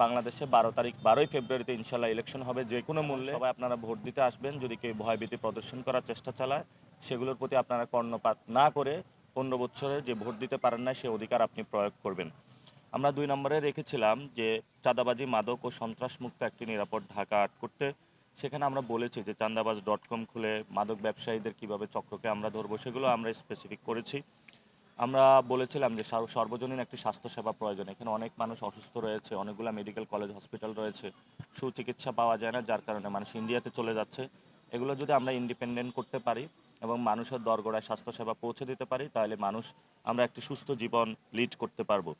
বাংলাদেশে 12 ফেব্রুয়ারিতে ইনশাল্লাহ ইলেকশন হবে। যে কোনো মূল্যে সবাই আপনারা ভোট দিতে আসবেন। যদি কেউ ভয়ভীতি প্রদর্শন করার চেষ্টা চালায়, সেগুলোর প্রতি আপনারা কর্ণপাত না করে 15 বছরে যে ভোট দিতে পারেন না, সে অধিকার আপনি প্রয়োগ করবেন। আমরা 2 নম্বরে রেখেছিলাম যে চাঁদাবাজি, মাদক ও সন্ত্রাসমুক্ত একটি নিরাপদ ঢাকা আর্ট করতে। সেখানে আমরা বলেছি যে চাঁদাবাজ.com খুলে মাদক ব্যবসায়ীদের কিভাবে চক্রকে আমরা ধরবো, সেগুলো আমরা স্পেসিফিক করেছি। আমরা বলেছিলাম যে সর্বজনীন একটি স্বাস্থ্যসেবা প্রয়োজন। এখানে অনেক মানুষ অসুস্থ রয়েছে, অনেকগুলো মেডিকেল কলেজ হসপিটাল রয়েছে, সুচিকিৎসা পাওয়া যায় না, যার কারণে মানুষ ইন্ডিয়াতে চলে যাচ্ছে। এগুলো যদি আমরা ইন্ডিপেন্ডেন্ট করতে পারি এবং মানুষের দরগড়ায় স্বাস্থ্যসেবা পৌঁছে দিতে পারি, তাহলে আমরা একটি সুস্থ জীবন লিড করতে পারবো।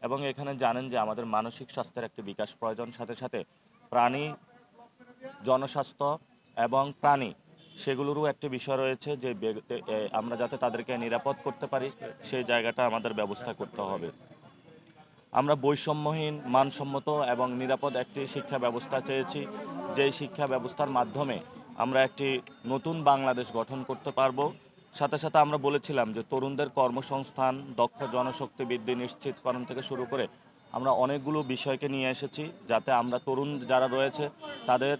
এবং এখানে জানেন যে আমাদের মানসিক স্বাস্থ্যের একটি বিকাশ প্রয়োজন, সাথে সাথে প্রাণী, জনস্বাস্থ্য এবং প্রাণী, সেগুলোরও একটি বিষয় রয়েছে যে আমরা যাতে তাদেরকে নিরাপদ করতে পারি, সেই জায়গাটা আমাদের ব্যবস্থা করতে হবে। আমরা বৈষম্যহীন, মানসম্মত এবং নিরাপদ একটি শিক্ষা ব্যবস্থা চেয়েছি, যেই শিক্ষা ব্যবস্থার মাধ্যমে আমরা একটি নতুন বাংলাদেশ গঠন করতে পারবো। সাথে সাথে আমরা বলেছিলাম যে তরুণদের কর্মসংস্থান, দক্ষ জনশক্তি বৃদ্ধি নিশ্চিতকরণ থেকে শুরু করে আমরা অনেকগুলো বিষয়কে নিয়ে এসেছি, যাতে আমরা তরুণ যারা রয়েছে তাদের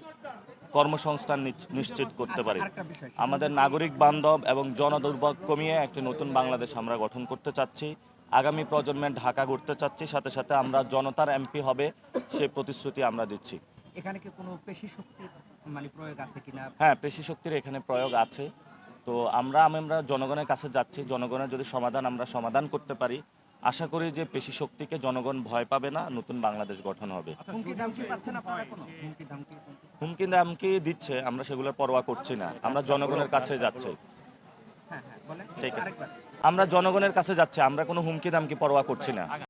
কর্মসংস্থান নিশ্চিত করতে পারি। আমাদের নাগরিক বান্ধব এবং জনদুর্ভোগ কমিয়ে একটি নতুন বাংলাদেশ আমরা গঠন করতে চাচ্ছি। আগামী প্রজন্মের ঢাকা গড়তে চাচ্ছি। সাথে সাথে আমরা জনতার এমপি হবে, সেই প্রতিশ্রুতি আমরা দিচ্ছি। এখানে কি কোনো পেশি শক্তির প্রয়োগ আছে কিনা? হ্যাঁ, পেশি শক্তির এখানে প্রয়োগ আছে। তো আমরা জনগণের কাছে যাচ্ছি। জনগণের যদি আমরা সমাধান করতে পারি, আশা করি যে পেশি শক্তিকে জনগণ ভয় পাবে না, নতুন বাংলাদেশ গঠন হবে। হুমকি দামকি দিচ্ছে, আমরা সেগুলোর পরোয়া করছি না। আমরা জনগণের কাছে যাচ্ছি। ঠিক আছে, আমরা জনগণের কাছে যাচ্ছি, আমরা কোনো হুমকি দামকি পরোয়া করছি না।